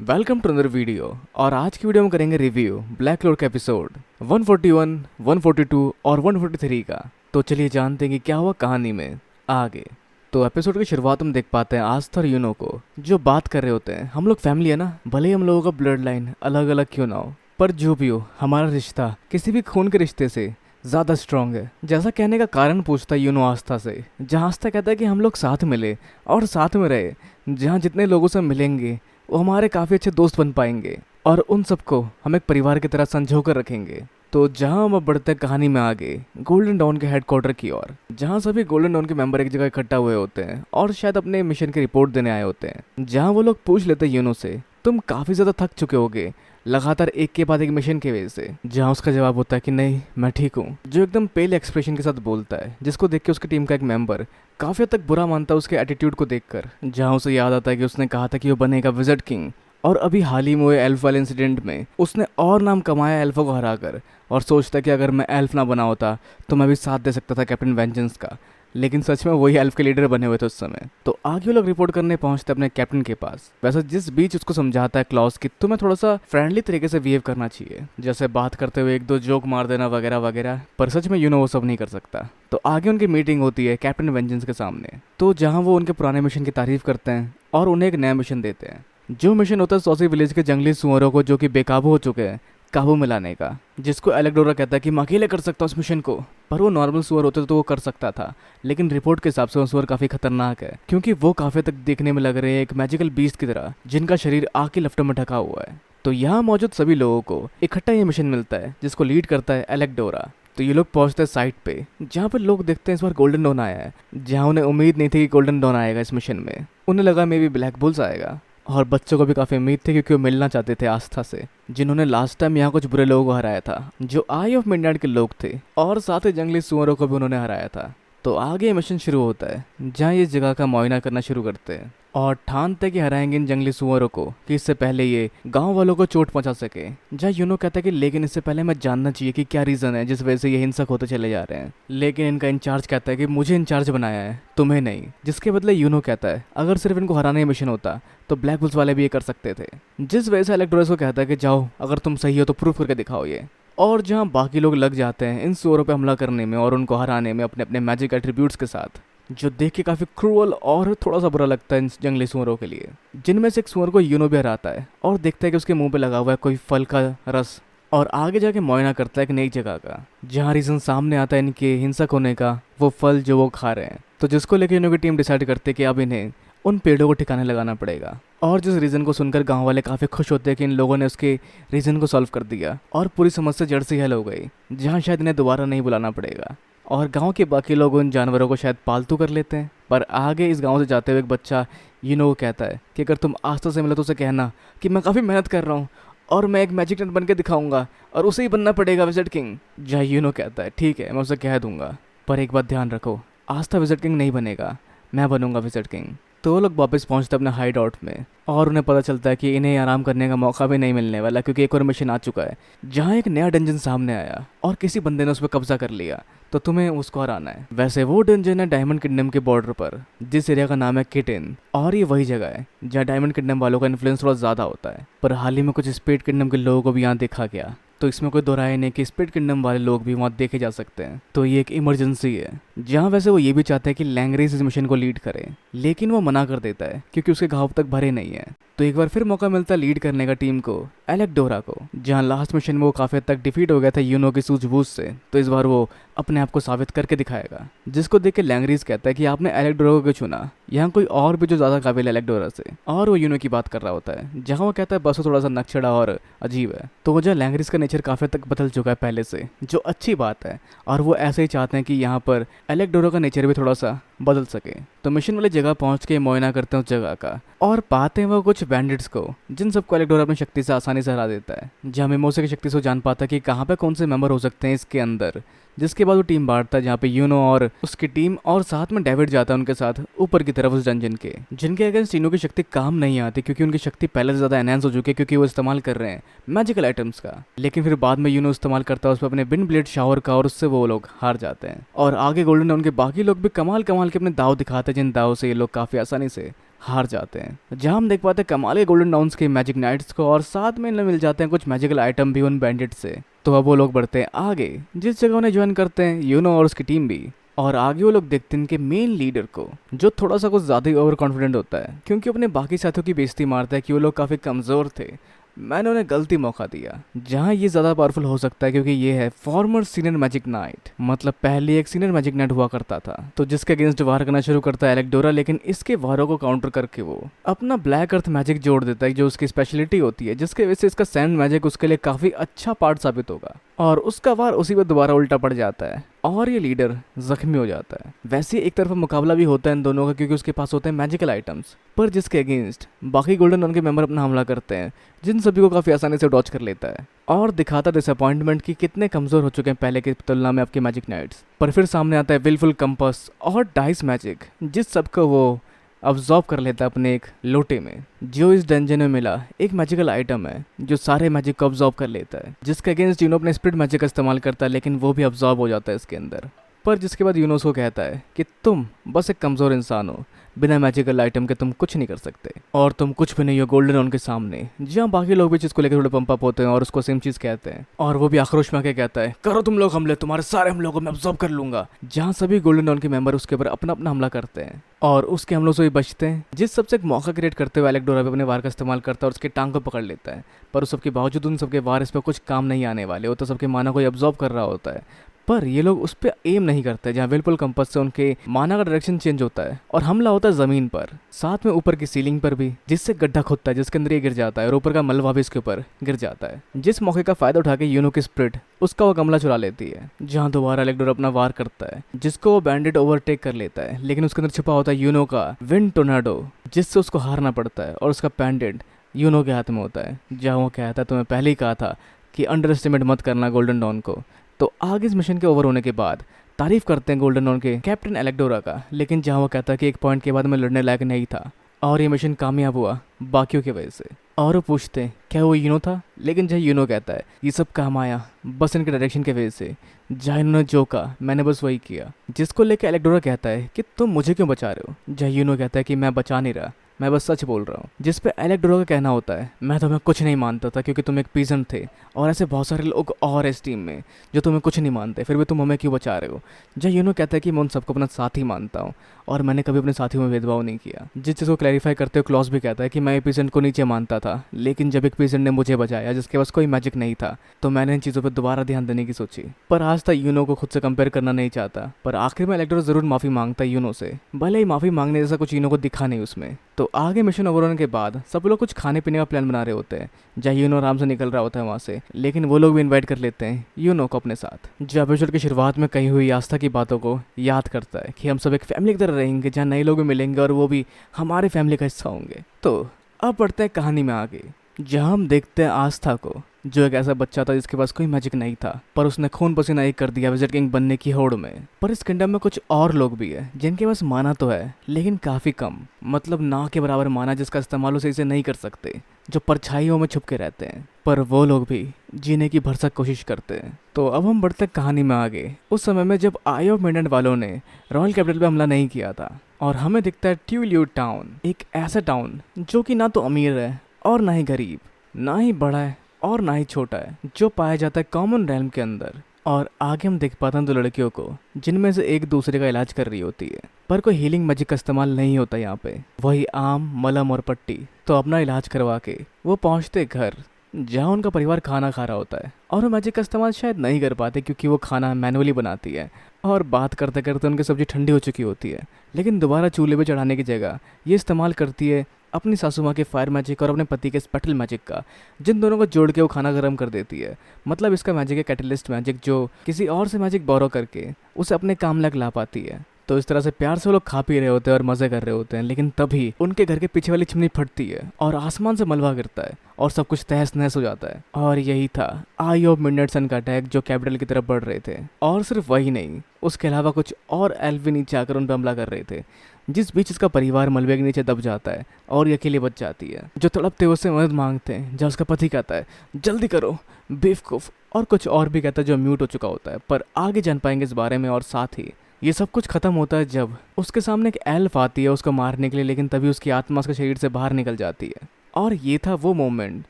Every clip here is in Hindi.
Welcome to another video. और आज की वीडियो में करेंगे रिव्यू ब्लैक क्लोड का एपिसोड 141, 142 और 143 का। तो चलिए जानते हैं कि क्या हुआ कहानी में आगे। तो एपिसोड की शुरुआत हम देख पाते हैं आस्था और यूनो को जो बात कर रहे होते हैं। हम लोग फैमिली है ना, भले ही हम लोगों का ब्लड लाइन अलग अलग क्यों ना हो, पर जो भी हो हमारा रिश्ता किसी भी खून के रिश्ते से ज़्यादा स्ट्रांग है। जैसा कहने का कारण पूछता है यूनो आस्था से, जहाँ आस्था कहता है कि हम लोग साथ मिले और साथ में रहे। जहाँ जितने लोगों से मिलेंगे वो हमारे काफ़ी अच्छे दोस्त बन पाएंगे और उन सबको हम एक परिवार की तरह संजो कर रखेंगे। तो जहां हम अब बढ़ते हैं कहानी में आगे गोल्डन डाउन के हेडक्वार्टर की ओर, जहां सभी गोल्डन डाउन के मेंबर एक जगह इकट्ठा हुए होते हैं और शायद अपने मिशन की रिपोर्ट देने आए होते हैं। जहां वो लोग पूछ लेते हैं यूनो से, तुम काफ़ी ज़्यादा थक चुके होगे लगातार एक के बाद एक मिशन की वजह से। जहां उसका जवाब होता है कि नहीं, मैं ठीक हूँ, जो एकदम पेल एक्सप्रेशन के साथ बोलता है, जिसको देख के उसकी टीम का एक मेंबर काफ़ी हद तक बुरा मानता है उसके एटीट्यूड को देखकर। जहां उसे याद आता है कि उसने कहा था कि वो बनेगा विज़र्ड किंग, और अभी हाल ही में हुए एल्फ वाले इंसिडेंट में उसने और नाम कमाया एल्फों को हराकर, और सोचता कि अगर मैं एल्फ ना बना होता तो मैं भी साथ दे सकता था कैप्टन वेंजेंस का। लेकिन सच में वही एल्फ के लीडर बने हुए थे उस समय। तो आगे वो लोग रिपोर्ट करने पहुंचते अपने कैप्टन के पास। वैसे जिस बीच उसको समझाता है क्लॉस कि तुम्हें थोड़ा सा फ्रेंडली तरीके से बिहेव करना चाहिए, जैसे बात करते हुए एक दो जोक मार देना वगैरह वगैरह, पर सच में वो सब नहीं कर सकता। तो आगे उनकी मीटिंग होती है कैप्टन वेंजेंस के सामने, तो जहाँ वो उनके पुराने मिशन की तारीफ करते हैं और उन्हें एक नया मिशन देते हैं। जो मिशन होता है सॉसी विलेज के जंगली सुअरों को जो कि बेकाबू हो चुके हैं काबू में लाने का, जिसको एलेक्डोरा कहता है कि मैं अकेले कर सकता हूँ उस मिशन को। पर वो नॉर्मल सुअर होते तो वो कर सकता था, लेकिन रिपोर्ट के हिसाब से वो सुअर काफ़ी खतरनाक है, क्योंकि वो काफ़ी तक देखने में लग रहे हैं एक मैजिकल बीस्ट की तरह जिनका शरीर आग की लपटों में ढका हुआ है। तो यहाँ मौजूद सभी लोगों को इकट्ठा ये मिशन मिलता है जिसको लीड करता है एलेक्डोरा। तो ये लोग पहुंचते हैं साइट पे, जहाँ पर लोग देखते हैं इस बार गोल्डन डॉन आया है, जहाँ उन्हें उम्मीद नहीं थी कि गोल्डन डॉन आएगा इस मिशन में। उन्हें लगा मे बी ब्लैक बुल्स आएगा, और बच्चों को भी काफ़ी उम्मीद थी क्योंकि वो मिलना चाहते थे आस्था से, जिन्होंने लास्ट टाइम यहाँ कुछ बुरे लोगों को हराया था जो आई ऑफ मिडनाइट के लोग थे, और साथ ही जंगली सुअरों को भी उन्होंने हराया था। तो आगे मिशन शुरू होता है जहाँ ये जगह का मुआयना करना शुरू करते हैं और ठानते कि हराएंगे इन जंगली सुअरों को कि इससे पहले ये गांव वालों को चोट पहुंचा सके। जहाँ यूनो कहता है कि लेकिन इससे पहले मैं जानना चाहिए कि क्या रीज़न है जिस वजह से ये हिंसक होते चले जा रहे हैं। लेकिन इनका इंचार्ज कहता है कि मुझे इंचार्ज बनाया है, तुम्हें नहीं। जिसके बदले यूनो कहता है अगर सिर्फ इनको हराने का मिशन होता तो ब्लैक बुल्स वाले भी ये कर सकते थे। जिस वजह से एलेक्टोरस को कहता है कि जाओ, अगर तुम सही हो तो प्रूफ करके दिखाओ ये। और जहाँ बाकी लोग लग जाते हैं इन सुअरों पे हमला करने में और उनको हराने में अपने अपने मैजिक एट्रीब्यूट्स के साथ, जो देख के काफ़ी क्रूअल और थोड़ा सा बुरा लगता है इन जंगली सुअरों के लिए। जिनमें से एक सुअर को यूनो भी हराता है और देखता है कि उसके मुंह पे लगा हुआ है कोई फल का रस, और आगे जाके मुआयना करता है एक नई जगह का, जहाँ रीज़न सामने आता है इनके हिंसक होने का, वो फल जो वो खा रहे हैं। तो जिसको लेकर इनकी टीम डिसाइड करते हैं कि अब इन्हें उन पेड़ों को ठिकाने लगाना पड़ेगा। और जिस रीज़न को सुनकर गांव वाले काफ़ी खुश होते हैं कि इन लोगों ने उसके रीज़न को सॉल्व कर दिया और पूरी समस्या जड़ से हल हो गई, जहां शायद इन्हें दोबारा नहीं बुलाना पड़ेगा। और गांव के बाकी लोग उन जानवरों को शायद पालतू कर लेते हैं। पर आगे इस गांव से जाते हुए एक बच्चा यूनो कहता है कि अगर तुम आस्था से मिले तो उसे कहना कि मैं काफ़ी मेहनत कर रहा हूँ और मैं एक मैजिक नट बन के दिखाऊंगा और उसे ही बनना पड़ेगा विज़र्ड किंग। जहाँ यूनो कहता है ठीक है, मैं उसे कह दूंगा, पर एक बात ध्यान रखो, आस्था विज़र्ड किंग नहीं बनेगा, मैं बनूंगा विज़र्ड किंग। तो वो लोग वापस पहुंचते अपने हाइड आउट में और उन्हें पता चलता है कि इन्हें आराम करने का मौका भी नहीं मिलने वाला, क्योंकि एक और मिशन आ चुका है जहां एक नया डंजन सामने आया और किसी बंदे ने उस पर कब्जा कर लिया, तो तुम्हें उसको हराना है। वैसे वो डंजन है डायमंड किंगडम के बॉर्डर पर, जिस एरिया का नाम है किटिन, और ये वही जगह है जहाँ डायमंड किंगडम वालों का इन्फ्लुएंस थोड़ा ज़्यादा होता है। पर हाल ही में कुछ स्पीड किंगडम के लोगों को भी यहाँ देखा गया, तो इसमें कोई दोहराया नहीं कि स्पीड किंगडम वाले लोग भी वहाँ देखे जा सकते हैं। तो ये एक इमरजेंसी है जहाँ वैसे वो ये भी चाहते हैं कि लैंग्रेज इस मिशन को लीड करे, लेकिन वो मना कर देता है क्योंकि उसके घाव तक भरे नहीं है। तो एक बार फिर मौका मिलता है लीड करने का टीम को एलेक्डोरा को, जहाँ लास्ट मिशन में वो काफ़ी हद तक डिफीट हो गया था यूनो की सूझबूझ से। तो इस बार वो अपने आप को साबित करके दिखाएगा, जिसको देख के लैंग्रीज कहता है कि आपने एलेक्डोरा को क्यों चुना, यहाँ कोई और भी जो ज़्यादा काबिल है एलेक्डोरा से। और वो यूनो की बात कर रहा होता है, जहाँ वो कहता है बस वो थोड़ा सा नक्शड़ा और अजीब है। तो वजह लैंग्रीज का नेचर काफ़ी तक बदल चुका है पहले से, जो अच्छी बात है, और वो ऐसे ही चाहते हैं कि यहाँ पर एलेक्डोरा का नेचर भी थोड़ा सा बदल सके। तो मिशन वाली जगह पहुंच के मुआयना करते हैं उस जगह का और पाते हैं वो कुछ बैंडिट्स को, जिन सबको एलेक्डोरा अपनी शक्ति से आसानी से हरा देता है। जहाँ मिमोसा की शक्ति से जान पाता है कि कहाँ पे कौन से मेंबर हो सकते हैं इसके अंदर, जिसके बाद वो टीम बांटता है जहाँ पे यूनो और उसकी टीम और साथ में डेविड जाता है उनके साथ ऊपर की तरफ उस डंजन के, जिनके अगेंस्ट तीनों की शक्ति काम नहीं आती क्योंकि उनकी शक्ति पहले से ज़्यादा एनहांस हो चुकी है, क्योंकि वो इस्तेमाल कर रहे हैं मैजिकल आइटम्स का। लेकिन फिर बाद में यूनो इस्तेमाल करता है उस पर अपने बिन ब्लेड शावर का, और उससे वो लोग हार जाते हैं। और आगे गोल्डन उनके बाकी लोग भी कमाल कमाल के अपने दाव दिखाते हैं, जिन दाव से ये लोग काफ़ी आसानी से हार जाते हैं। जहाँ हम देख पाते हैं कमाल के गोल्डन डाउन्स के मैजिक नाइट्स को, और साथ में इन्हें मिल जाते हैं कुछ मैजिकल आइटम भी उन बैंडिट से। तो अब वो लोग बढ़ते हैं आगे, जिस जगह उन्हें ज्वाइन करते हैं यूनो और उसकी टीम भी। और आगे वो लोग देखते हैं इनके मेन लीडर को, जो थोड़ा सा कुछ ज़्यादा ही ओवर कॉन्फिडेंट होता है, क्योंकि अपने बाकी साथियों की बेइज्जती मारता है कि वो लोग काफ़ी कमज़ोर थे। मैंने उन्हें गलती मौका दिया। जहाँ ये ज़्यादा पावरफुल हो सकता है क्योंकि ये है फॉर्मर सीनियर मैजिक नाइट, मतलब पहले एक सीनियर मैजिक नाइट हुआ करता था। तो जिसके अगेंस्ट वार करना शुरू करता है एलेक्डोरा, लेकिन इसके वारों को काउंटर करके वो अपना ब्लैक अर्थ मैजिक जोड़ देता है, जो उसकी स्पेशलिटी होती है, जिसके वजह से इसका सैंड मैजिक उसके लिए काफ़ी अच्छा पार्ट साबित होगा। और उसका वार उसी पर दोबारा उल्टा पड़ जाता है और ये लीडर जख्मी हो जाता है। वैसे एक तरफा मुकाबला भी होता है इन दोनों का, क्योंकि उसके पास होते हैं मैजिकल आइटम्स, पर जिसके अगेंस्ट बाकी गोल्डन डॉन के मेंबर अपना हमला करते हैं, जिन सभी को काफ़ी आसानी से डॉच कर लेता है और दिखाता डिसअपॉइंटमेंट कि कितने कमज़ोर हो चुके हैं पहले की तुलना में आपके मैजिक नाइट्स। पर फिर सामने आता है विलफुल कंपास और डाइस मैजिक, जिस सबको वो अब्जॉर्ब कर लेता है अपने एक लोटे में, जो इस डंजन में मिला एक मैजिकल आइटम है जो सारे मैजिक को अब्जॉर्ब कर लेता है। जिसके अगेंस्ट यूनो अपने स्पिरिट मैजिक का इस्तेमाल करता है, लेकिन वो भी अब्जॉर्ब हो जाता है इसके अंदर। पर जिसके बाद यूनो उसको कहता है कि तुम बस एक कमज़ोर इंसान हो, बिना मैजिकल आइटम के तुम कुछ नहीं कर सकते और तुम कुछ भी नहीं हो गोल्डन डॉन के सामने। जहाँ बाकी लोग भी चीज़ को लेकर थोड़े पंप अप होते हैं और उसको सेम चीज़ कहते हैं, और वो भी आक्रोश में आके कहता है करो तुम लोग हमले, तुम्हारे सारे हमलों को मैं अब्जॉर्ब कर लूंगा। जहाँ सभी गोल्डन डॉन के मेंबर उसके ऊपर अपना अपना हमला करते हैं और उसके हमलों से भी बचते हैं। जिस सबसे एक मौका क्रिएट करते हुए एलेक्डोरा भी अपने वार का इस्तेमाल करता है और उसके टांग को पकड़ लेता है। पर उस सबके बावजूद उन सबके वार इस पर कुछ काम नहीं आने वाले, वो तो सबके माना को अब्जॉर्ब कर रहा होता है। पर ये लोग उस पर एम नहीं करते, जहाँ विलफुल कंपास से उनके माना का डायरेक्शन चेंज होता है और हमला होता है ज़मीन पर, साथ में ऊपर की सीलिंग पर भी, जिससे गड्ढा खुदता है जिसके अंदर ये गिर जाता है और ऊपर का मलबा भी इसके ऊपर गिर जाता है। जिस मौके का फायदा उठा के यूनो की स्प्रिट उसका वो गमला चुरा लेती है, जहाँ दोबारा एलेक्डोरा अपना वार करता है, जिसको वो बैंडिट ओवरटेक कर लेता है। लेकिन उसके अंदर छुपा होता है यूनो का विंड टोर्नाडो, जिससे उसको हारना पड़ता है और उसका बैंडिट यूनो के हाथ में होता है। जहाँ वो कहता है तुम्हें पहले ही कहा था कि अंडर एस्टिमेट मत करना गोल्डन डॉन को। तो आगे इस मिशन के ओवर होने के बाद तारीफ करते हैं गोल्डन डॉन के कैप्टन एलेक्डोरा का, लेकिन जहाँ वो कहता है कि एक पॉइंट के बाद मैं लड़ने लायक नहीं था और ये मिशन कामयाब हुआ बाकियों की वजह से। और वो पूछते हैं क्या वो यूनो था, लेकिन जहाँ यूनो कहता है ये सब काम आया बस इनके डायरेक्शन के वजह से, जहाँ इन्होंने जो कहा मैंने बस वही किया। जिसको लेकर एलेक्डोरा कहता है कि तुम मुझे क्यों बचा रहे हो, जहाँ यूनो कहता है कि मैं बचा नहीं रहा, मैं बस सच बोल रहा हूँ। जिस पे एलेक्डोरा का कहना होता है मैं तुम्हें कुछ नहीं मानता था क्योंकि तुम एक पीजन थे और ऐसे बहुत सारे लोग और इस टीम में जो तुम्हें कुछ नहीं मानते, फिर भी तुम हमें क्यों बचा रहे हो। जय यूनो कहता है कि मैं उन सबको अपना साथी मानता हूँ और मैंने कभी अपने साथियों में भेदभाव नहीं किया। जिस चीज़ को क्लैरिफाई करते हुए क्लॉस भी कहता है कि मैं पीजेंट को नीचे मानता था, लेकिन जब एक पीजेंट ने मुझे बचाया जिसके पास कोई मैजिक नहीं था, तो मैंने इन चीज़ों पर दोबारा ध्यान देने की सोची। पर आज तक यूनो को खुद से कंपेयर करना नहीं चाहता, पर आखिर में एलेक्डोरा जरूर माफ़ी मांगता है यूनो से, भले ही माफ़ी मांगने जैसा कुछ यूनो को दिखा नहीं उसमें। तो आगे मिशन ओवर होने के बाद सब लोग कुछ खाने पीने का प्लान बना रहे होते हैं, जहाँ यूनो आराम से निकल रहा होता है वहाँ से, लेकिन वो लोग भी इनवाइट कर लेते हैं यूनो को अपने साथ, जो एपिसोड की शुरुआत में कही हुई आस्था की बातों को याद करता है कि हम सब एक फैमिली की तरह रहेंगे, जहाँ नए लोग भी मिलेंगे और वो भी हमारे फैमिली का हिस्सा होंगे। तो अब बढ़ते हैं कहानी में आगे, जहाँ हम देखते हैं आस्था को, जो एक ऐसा बच्चा था जिसके पास कोई मैजिक नहीं था, पर उसने खून पसीना एक कर दिया विज़र्ड किंग बनने की होड़ में। पर इस किंगडम में कुछ और लोग भी हैं जिनके पास माना तो है, लेकिन काफ़ी कम, मतलब ना के बराबर माना जिसका इस्तेमाल उसे इसे नहीं कर सकते, जो परछाइयों में छुप के रहते हैं। पर वो लोग भी जीने की भरसक कोशिश करते हैं। तो अब हम बढ़ते कहानी में आगे, उस समय में जब आई ऑफ मिडनाइट वालों ने रॉयल कैपिटल पे हमला नहीं किया था, और हमें दिखता है ट्यूल्यूट टाउन, एक ऐसा टाउन जो कि ना तो अमीर है और ना ही गरीब, ना ही बड़ा है और ना ही छोटा है, जो पाया जाता है कॉमन रैल्म के अंदर। और आगे हम देख पाते हैं दो लड़कियों को, जिनमें से एक दूसरे का इलाज कर रही होती है, पर कोई हीलिंग मैजिक का इस्तेमाल नहीं होता यहाँ पे, वही आम मलहम और पट्टी। तो अपना इलाज करवा के वो पहुँचते घर, जहाँ उनका परिवार खाना खा रहा होता है, और वो मैजिक का इस्तेमाल शायद नहीं कर पाते क्योंकि वो खाना मैनुअली बनाती है, और बात करते करते उनकी सब्जी ठंडी हो चुकी होती है, लेकिन दोबारा चूल्हे पे चढ़ाने की जगह ये इस्तेमाल करती है अपनी सासू माँ के फायर मैजिक और अपने पति के स्पेटल मैजिक का, जिन दोनों को जोड़ के वो खाना गर्म कर देती है। मतलब इसका मैजिक है कैटलिस्ट मैजिक, जो किसी और से मैजिक बोरो करके उसे अपने काम लायक ला पाती है। तो इस तरह से प्यार से वो लोग खा पी रहे होते हैं और मज़े कर रहे होते हैं, लेकिन तभी उनके घर के पीछे वाली चिमनी फटती है और आसमान से मलबा गिरता है और सब कुछ तहस नहस हो जाता है। और यही था आई ऑफ मिडनाइट सन का अटैक, जो कैपिटल की तरफ बढ़ रहे थे। और सिर्फ वही नहीं, उसके अलावा कुछ और एल्फ भी नीचे आकर उन पर हमला कर रहे थे, जिस बीच इसका परिवार मलबे के नीचे दब जाता है और ये अकेले बच जाती है। जो तड़पते हुए उससे मदद मांगते हैं, जहाँ उसका पति कहता है जल्दी करो बेवकूफ़, और कुछ और भी कहता है जो म्यूट हो चुका होता है। पर आगे जान पाएंगे इस बारे में, और साथ ही ये सब कुछ खत्म होता है जब उसके सामने एक एल्फ आती है उसको मारने के लिए, लेकिन तभी उसकी आत्मा उसके शरीर से बाहर निकल जाती है। और ये था वो मोमेंट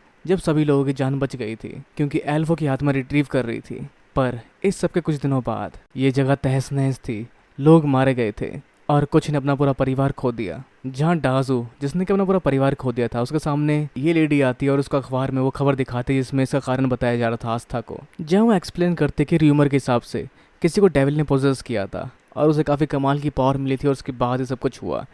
जब सभी लोगों की जान बच गई थी, क्योंकि एल्फों की आत्मा रिट्रीव कर रही थी। पर इस सब के कुछ दिनों बाद ये जगह तहस नहस थी, लोग मारे गए थे और कुछ ने अपना पूरा परिवार खो दिया। जहाँ डाजू, जिसने कि अपना पूरा परिवार खो दिया था, उसके सामने ये लेडी आती है और उसको अखबार में वो खबर दिखाती है जिसमें इसका कारण बताया जा रहा था आस्था को। जहाँ वो एक्सप्लेन करते कि र्यूमर के हिसाब से किसी को डेविल ने पोजेस किया था और उसे काफ़ी कमाल की पावर मिली थी और उसके बाद ये सब कुछ हुआ,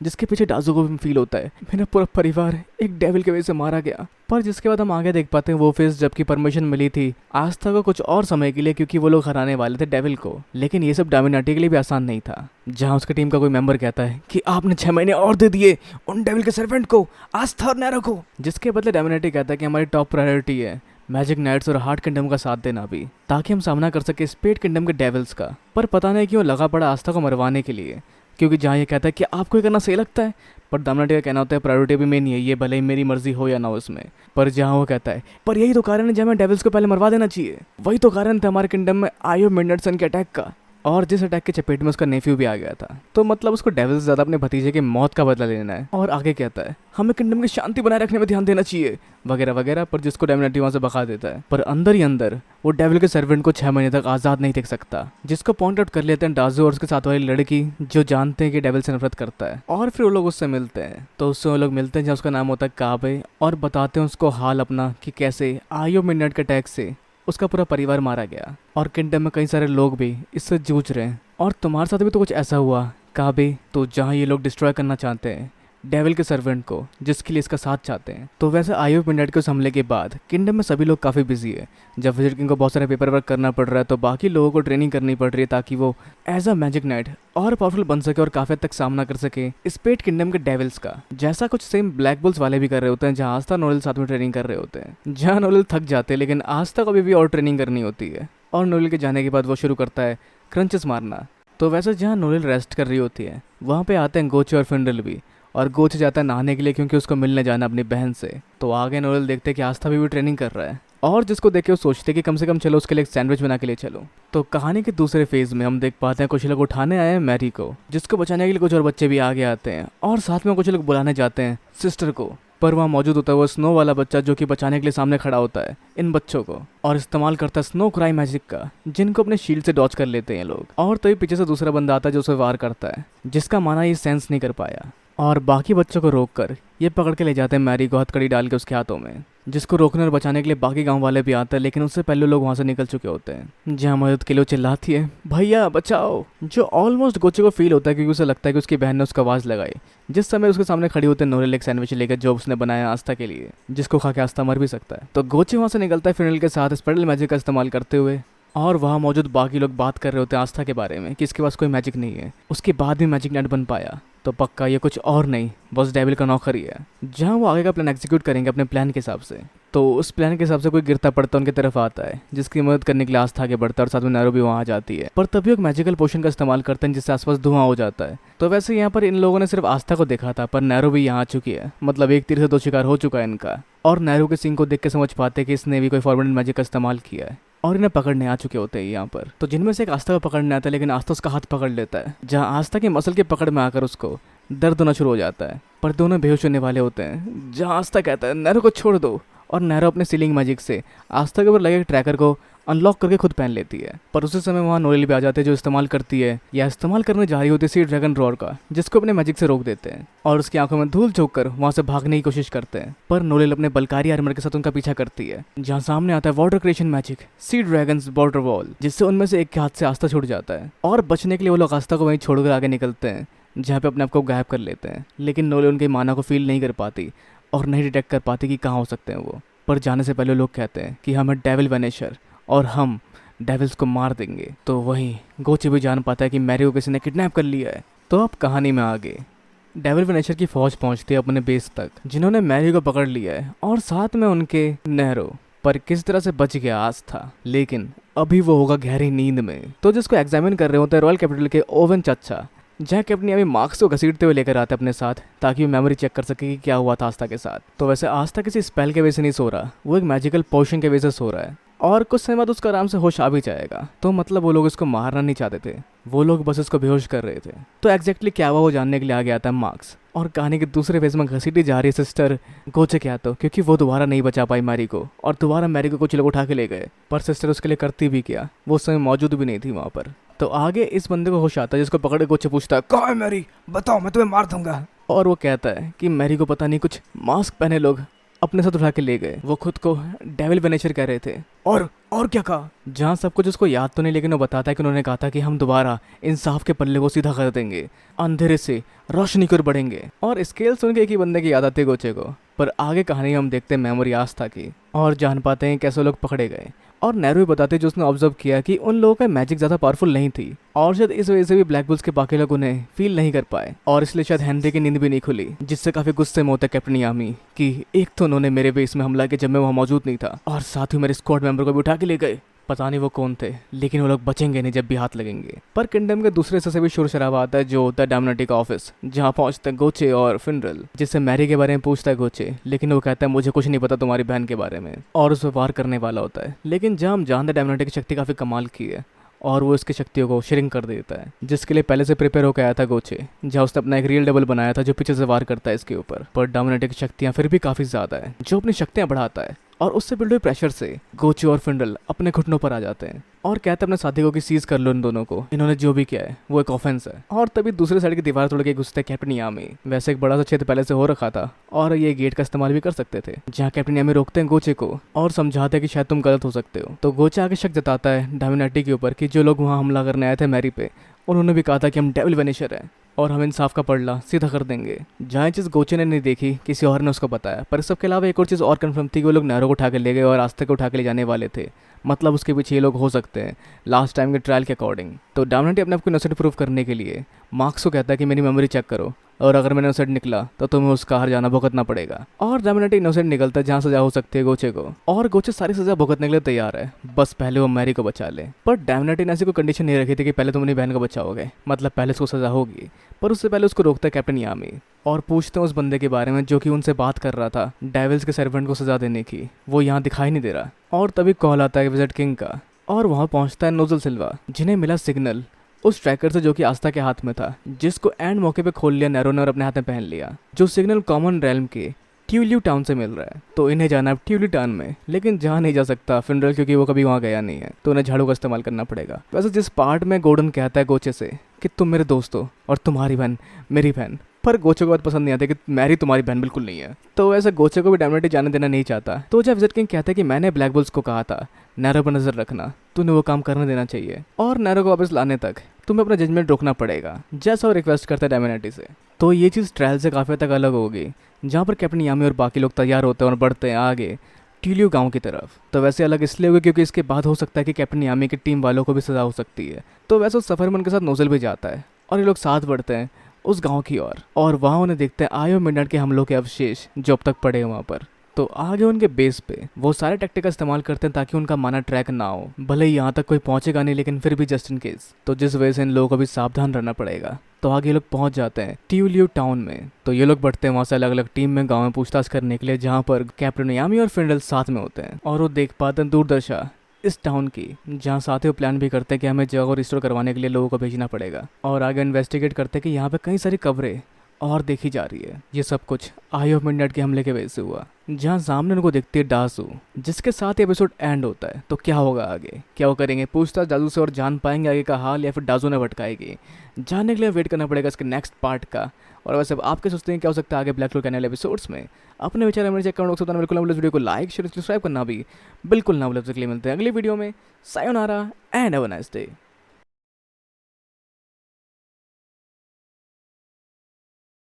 जिसके पीछे डाजू को भी फील होता है मेरा पूरा परिवार एक डेविल की वजह से मारा गया। पर जिसके बाद हम आगे देख पाते हैं वो फेस जबकि परमिशन मिली थी आस्था को कुछ और समय के लिए, क्योंकि वो लोग हराने वाले थे डेविल को। लेकिन ये सब डोमिनाटी के लिए भी आसान नहीं था। जहाँ उसकी टीम का कोई मेंबर कहता है कि आपने 6 महीने और दे दिए उन डेविल के सर्वेंट को, आस्था और नैरो को, जिसके बदले डोमिनाटी कहता है कि हमारी टॉप प्रायोरिटी है मैजिक नाइट्स और हार्ट किंगडम का साथ देना भी, ताकि हम सामना कर सके स्पेड किंगडम के डेविल्स का। पर पता नहीं क्यों लगा पड़ा आस्था को मरवाने के लिए, क्योंकि जहाँ ये कहता है कि आपको ये करना सही लगता है, पर डोमिनाटी का कहना होता है प्रायोरिटी भी मेन ही है, ये भले ही मेरी मर्जी हो या ना हो उसमें। पर जहाँ वो कहता है पर यही तो कारण है जहाँ हमें डेविल्स को पहले मरवा देना चाहिए, वही तो कारण था हमारे किंगडम में आई ऑफ मिडनाइट सन के अटैक का, और जिस अटैक के चपेट में उसका नेफ्यू भी आ गया था। तो मतलब उसको डेविल से ज्यादा अपने भतीजे की मौत का बदला लेना है। और आगे कहता है हमें किंगडम की शांति बनाए रखने में ध्यान देना चाहिए वगैरह वगैरह, पर जिसको डोमिनाटी वहां से भगा देता है। पर अंदर ही अंदर वो डेविल के सर्वेंट को 6 महीने तक आजाद नहीं देख सकता, जिसको पॉइंट आउट कर लेते हैं डाजू और उसके साथ वाली लड़की जो जानते हैं कि डेविल से नफरत करता है। और फिर वो लोग उससे मिलते हैं, तो उससे वो लोग मिलते हैं जहाँ उसका नाम होता है काबे, और बताते हैं उसको हाल अपना कि कैसे आयो मिडनाइट के अटैक से उसका पूरा परिवार मारा गया और किंगडम में कई सारे लोग भी इससे जूझ रहे हैं, और तुम्हारे साथ भी तो कुछ ऐसा हुआ काबे। तो जहाँ ये लोग डिस्ट्रॉय करना चाहते हैं डेविल के सर्वेंट को, जिसके लिए इसका साथ चाहते हैं। तो वैसे आई ऑफ मिडनाइट के उस हमले के बाद किंगडम में सभी लोग काफ़ी बिजी है। जब विजिट किंग को बहुत सारे पेपर वर्क करना पड़ रहा है, तो बाकी लोगों को ट्रेनिंग करनी पड़ रही है ताकि वो एज अ मैजिक नाइट और पावरफुल बन सके और काफी हद तक सामना कर सके स्पेड किंगडम के डेविल्स का। जैसा कुछ सेम ब्लैक बुल्स वाले भी कर रहे होते हैं, जहाँ आस्था नोएल साथ में ट्रेनिंग कर रहे होते हैं। जहाँ नोएल थक जाते हैं, लेकिन आस्था को भी और ट्रेनिंग करनी होती है, और नोएल के जाने के बाद वो शुरू करता है क्रंचेस मारना। तो वैसे जहाँ नोएल रेस्ट कर रही होती है वहाँ पे आते हैं गोचे और फिंडल भी, और गोचे जाता है नहाने के लिए क्योंकि उसको मिलने जाना अपनी बहन से। तो आगे नोएल देखते हैं कि आस्था भी ट्रेनिंग कर रहा है, और जिसको देख के वो सोचते कि कम से कम चलो उसके लिए एक सैंडविच बना के लिए चलो। तो कहानी के दूसरे फेज में हम देख पाते हैं कुछ लोग उठाने आए हैं मैरी को, जिसको बचाने के लिए कुछ और बच्चे भी आगे आते हैं, और साथ में कुछ लोग बुलाने जाते हैं सिस्टर को। पर वहाँ मौजूद होता है वो स्नो वाला बच्चा जो कि बचाने के लिए सामने खड़ा होता है इन बच्चों को, और इस्तेमाल करता है स्नो क्राई मैजिक का, जिनको अपने शील्ड से डॉच कर लेते हैं लोग। और तभी पीछे से दूसरा बंदा आता है जो उसे वार करता है, जिसका माना ये सेंस नहीं कर पाया, और बाकी बच्चों को रोककर ये पकड़ के ले जाते हैं मैरी को हथकड़ी डाल के उसके हाथों में, जिसको रोकने और बचाने के लिए बाकी गांव वाले भी आते हैं। लेकिन उससे पहले लोग वहां से निकल चुके होते हैं। जहां मदद के लिए चिल्लाती है भैया बचाओ, जो ऑलमोस्ट गोचे को फील होता है क्योंकि उसे लगता है कि उसकी बहन ने उसको आवाज़ लगाई। जिस समय उसके सामने खड़ी होते हैं नोएल एक सैंडविच लेकर जो उसने बनाया आस्था के लिए, जिसको खा के आस्था मर भी सकता है। तो गोचे वहां से निकलता है फिनल के साथ स्पेडल मैजिक का इस्तेमाल करते हुए, और वहाँ मौजूद बाकी लोग बात कर रहे होते हैं आस्था के बारे में कि इसके पास कोई मैजिक नहीं है, उसके बाद भी मैजिक नाइट बन पाया तो पक्का ये कुछ और नहीं बस डेविल का नौकर ही है। जहाँ वो आगे का प्लान एग्जीक्यूट करेंगे अपने प्लान के हिसाब से, तो उस प्लान के हिसाब से कोई गिरता पड़ता उनकी तरफ आता है, जिसकी मदद करने के लिए आस्था आगे बढ़ता है, और साथ में नैरो भी वहाँ आ जाती है। पर तभी एक मैजिकल पोशन का इस्तेमाल करते हैं जिससे आसपास धुआं हो जाता है। तो वैसे यहाँ पर इन लोगों ने सिर्फ आस्था को देखा था, पर नैरो भी यहाँ आ चुकी है, मतलब एक तीर से 2 शिकार हो चुका है इनका। और नैरो के सीन को देख के समझ पाते कि इसने भी कोई फॉर्बिडन मैजिक का इस्तेमाल किया है, और इन्हें पकड़ने आ चुके होते हैं यहाँ पर। तो जिनमें से एक आस्था को पकड़ने आता है, लेकिन आस्था उसका हाथ पकड़ लेता है, जहाँ आस्था की मसल की पकड़ में आकर उसको दर्द होना शुरू हो जाता है। पर दोनों बेहोश होने वाले होते हैं, जहाँ आस्था कहता है नैरो को छोड़ दो, और नैरो अपने सीलिंग मैजिक से आस्था के ऊपर लगे ट्रैकर को अनलॉक करके खुद पहन लेती है। पर उसी समय वहाँ नोएल भी आ जाते हैं जो इस्तेमाल करती है या इस्तेमाल करने जा रही होती है सी ड्रैगन रॉर का, जिसको अपने मैजिक से रोक देते हैं, और उसकी आंखों में धूल झोंक कर वहाँ से भागने की कोशिश करते हैं। पर नोएल अपने बलकारी आर्मर के साथ उनका पीछा करती है, जहाँ सामने आता है वाटर क्रिएशन मैजिक सी ड्रैगन्स बॉर्डर वॉल, जिससे उनमें से एक के हाथ से आस्था छूट जाता है, और बचने के लिए वो लोग आस्था को वहीं छोड़कर आगे निकलते हैं, जहाँ पे अपने आप को गायब कर लेते हैं। लेकिन नोएल उनकी माना को फील नहीं कर पाती और नहीं डिटेक्ट कर पाती कि कहाँ हो सकते हैं वो। पर जाने से पहले लोग कहते हैं कि हम डेविल वेनेशर और हम डेविल्स को मार देंगे। तो वहीं गोचे भी जान पाता है कि मैरी को किसी ने किडनैप कर लिया है। तो अब कहानी में आगे डेविल वेनेशर की फौज पहुंचती है अपने बेस तक, जिन्होंने मैरी को पकड़ लिया है, और साथ में उनके नैरो। पर किस तरह से बच गया आस्था, लेकिन अभी वो होगा गहरी नींद में। तो जिसको एग्जामिन कर रहे होते हैं रॉयल कैपिटल के ओवन चाचा, जहाँ के अपनी अभी मार्क्स को घसीटते हुए लेकर आते अपने साथ, ताकि वो मेमोरी चेक कर सके कि क्या हुआ था आस्था के साथ। तो वैसे आस्था किसी स्पेल के वजह से नहीं सो रहा, वो एक मैजिकल पोशन के वजह से सो रहा है। और कुछ समय बाद उसका आराम से होश आ भी जाएगा। तो मतलब वो लोग इसको मारना नहीं चाहते थे, वो लोग बस इसको बेहोश कर रहे थे। तो एग्जैक्टली क्या हुआ वो जानने के लिए आ गया था मार्क्स। और कहानी के दूसरे फेज में घसीटी जा रही है सिस्टर गोचे क्या तो, क्योंकि वो दोबारा नहीं बचा पाई मैरी को, और दोबारा मैरी को कुछ लोग उठा के ले गए। पर सिस्टर उसके लिए करती भी क्या, वो उस समय मौजूद भी नहीं थी वहाँ पर। तो आगे इस बंदे को होश आता है, जिसको पकड़े गोचे पूछता है कहाँ है मैरी, बताओ मैं तुम्हें मार दूंगा। और वो कहता है कि मैरी को पता नहीं कुछ मास्क पहने लोग अपने साथ उठा के ले गए, वो खुद को डेविल वेनेचर कह रहे थे। और क्या कहा, जहाँ सब कुछ उसको याद तो नहीं, लेकिन वो बताता है कि उन्होंने कहा था कि हम दोबारा इंसाफ के पल्ले को सीधा कर देंगे, अंधेरे से रोशनी की ओर बढ़ेंगे। और स्केल सुन के एक ही बंदे की याद आती है गोचे को। पर आगे कहानी हम देखते हैं मेमोरी आस्था की, और जान पाते हैं कैसे लोग पकड़े गए। और नेहरू भी बताते हैं जो उसने ऑब्जर्व किया कि उन लोगों का मैजिक ज़्यादा पावरफुल नहीं थी, और शायद इस वजह से भी ब्लैक बुल्स के बाकी लोग उन्हें फील नहीं कर पाए, और इसलिए शायद हेनरी की नींद भी नहीं खुली, जिससे काफी गुस्से में होता है कैप्टन यामी कि एक तो उन्होंने मेरे बेस में हमला किया जब मैं वहाँ मौजूद नहीं था, और साथ ही मेरे स्क्वाड मेंबर को भी उठा के ले गए। पता नहीं वो कौन थे, लेकिन वो लोग बचेंगे नहीं जब भी हाथ लगेंगे। पर किंगडम के दूसरे हिस्से से भी शोर शराबा आता है, जो होता है डैमनाटी का ऑफिस, जहाँ पहुंचते हैं गोचे और फिनरल, जिससे मैरी के बारे में पूछता है गोचे, लेकिन वो कहता है मुझे कुछ नहीं पता तुम्हारी बहन के बारे में, और उस पर वार करने वाला होता है। लेकिन जहाँ हम जानते हैं डैमनाटी की शक्ति काफी कमाल की है, और वो इसकी शक्तियों को श्रिंक कर देता है, जिसके लिए पहले से प्रिपेयर होकर आया था गोचे, जहाँ उसने अपना एक रियल डबल बनाया था जो पीछे से वार करता है इसके ऊपर। पर डोमिनेटर की शक्तियाँ फिर भी काफ़ी ज़्यादा है, जो अपनी शक्तियाँ बढ़ाता है, और उससे बिल्ड हुए प्रेशर से गोचे और फिंडल अपने घुटनों पर आ जाते हैं और कहते हैं अपने साथी को कि सीज कर लो इन दोनों को, इन्होंने जो भी किया है वो एक ऑफेंस है। और तभी दूसरे साइड की दीवार तोड़ के घुसते कैप्टन यामी। वैसे एक बड़ा सा क्षेत्र पहले से हो रखा था और ये गेट का इस्तेमाल भी कर सकते थे, जहाँ कैप्टन यामी रोकते हैं गोचे को और समझाते हैं कि शायद तुम गलत हो सकते हो। तो गोचे आगे शक जताता है डोमिनेटी के ऊपर कि जो लोग वहाँ हमला करने आए थे मैरी पे, उन्होंने भी कहा था कि हम डेविल वेनिशर है और हम इंसाफ का पड़ला सीधा कर देंगे। जहाँ चीज़ गोचे ने नहीं देखी किसी और ने उसको बताया। पर इस सब के अलावा एक और चीज़ और कन्फर्म थी कि वो लोग नेहरू को उठा के ले गए और आस्था को उठा के ले जाने वाले थे, मतलब उसके पीछे ये लोग हो सकते हैं लास्ट टाइम के ट्रायल के अकॉर्डिंग। तो डोमिनेटी अपने आप को इनोसेंट प्रूव करने के लिए मार्क्स को कहता है कि मेरी मेमोरी चेक करो और अगर मैंने इनोसेंट निकला तो तुम्हें उसका हर जाना भुगतना पड़ेगा। और डोमिनेटी इनोसेंट निकलता है जहाँ सजा हो सकती है गोचे को, और गोचे सारी सजा भुगतने के लिए तैयार है, बस पहले वो मैरी को बचा ले। पर डोमिनेटी ने ऐसी कोई कंडीशन नहीं रखी थी कि पहले तुम अपनी बहन को बचाओगे, मतलब पहले उसको सजा होगी। पर उससे पहले उसको रोकता है कैप्टन यामी और पूछते हैं उस बंदे के बारे में जो कि उनसे बात कर रहा था डेविल्स के सर्वेंट को सजा देने की, वो यहाँ दिखाई नहीं दे रहा। और तभी कॉल आता है विजिट किंग का और वहाँ पहुँचता है नोजल सिल्वा, जिन्हें मिला सिग्नल उस ट्रैकर से जो कि आस्था के हाथ में था, जिसको एंड मौके पे खोल लिया नेरो ने और अपने हाथ में पहन लिया। जो सिग्नल कॉमन रेल्म के ट्यूलिव टाउन से मिल रहा है, तो इन्हें जाना है ट्यूलिव टाउन में, लेकिन जहाँ नहीं जा सकता फिनरल क्योंकि वो कभी वहाँ गया नहीं है, तो उन्हें झाड़ू का इस्तेमाल करना पड़ेगा। वैसे जिस पार्ट में गोल्डन कहता है गोचे से कि तुम मेरे दोस्त हो और तुम्हारी बहन मेरी बहन, पर गोचे को बात पसंद नहीं आती कि मैरी तुम्हारी बहन बिल्कुल नहीं है, तो वैसे गोचे को भी डोमिनेटी जाने देना नहीं चाहता। तो जब विजिट किंग कहता है कि मैंने ब्लैक बुल्स को कहा था नेरो पर नजर रखना, तूने वो काम करने देना चाहिए और नेरो को वापस लाने तक तुम्हें अपना जजमेंट रोकना पड़ेगा, जैसा वो रिक्वेस्ट करता है डोमिनेटी से। तो ये चीज़ ट्रायल से काफ़ी तक अलग होगी, जहाँ पर कैप्टन यामी और बाकी लोग तैयार होते हैं और बढ़ते हैं आगे ट्यूलिव गांव की तरफ। तो वैसे अलग इसलिए होगी क्योंकि इसके बाद हो सकता है कि कैप्टन यामी की टीम वालों को भी सजा हो सकती है। तो वैसे उस सफर में उनके साथ नोजल भी जाता है और ये लोग साथ बढ़ते हैं उस गांव की ओर और वहाँ उन्हें देखते हैं आयो मिडनाइट के हमलों के अवशेष जो अब तक पड़े हैं वहाँ पर। तो आगे उनके बेस पे वो सारे टैक्टिक का इस्तेमाल करते हैं ताकि उनका माना ट्रैक ना हो, भले ही यहाँ तक कोई पहुंचेगा नहीं, लेकिन फिर भी जस्ट इन केस। तो जिस वजह से इन लोगों को भी सावधान रहना पड़ेगा। तो आगे ये लोग पहुंच जाते हैं ट्यूलिव टाउन में। तो ये लोग बढ़ते हैं वहाँ से अलग अलग टीम में गाँव में पूछताछ करने के लिए, जहाँ पर कैप्टन यामी और फिंडल साथ में होते हैं और वो देख पाते हैं दूरदर्शा इस टाउन की, जहाँ साथ ही वो प्लान भी करते हैं कि हमें जगह रिस्टोर करवाने के लिए लोगों को भेजना पड़ेगा। और आगे इन्वेस्टिगेट करते हैं कि यहाँ पे कई सारी कब्रें और देखी जा रही है। ये सब कुछ आई ऑफ मिडनाइट के हमले के वजह से हुआ, जहाँ सामने उनको दिखती है डासू, जिसके साथ एपिसोड एंड होता है। तो क्या होगा आगे, क्या वो करेंगे पूछताछ दादू से और जान पाएंगे आगे का हाल, या फिर डाजू ने भटकाएगी? जानने के लिए वेट करना पड़ेगा इसके नेक्स्ट पार्ट का। और वैसे आप क्या सोचते हैं क्या हो सकता है आगे ब्लैक लोर के नए एपिसोड्स में? अपने विचार हमें चेक कमेंट बॉक्स में बिल्कुल ना भूलें। वीडियो को लाइक शेयर सब्सक्राइब करना भी बिल्कुल ना भूलें। मिलते हैं अगली वीडियो में। Sayonara and have a nice day.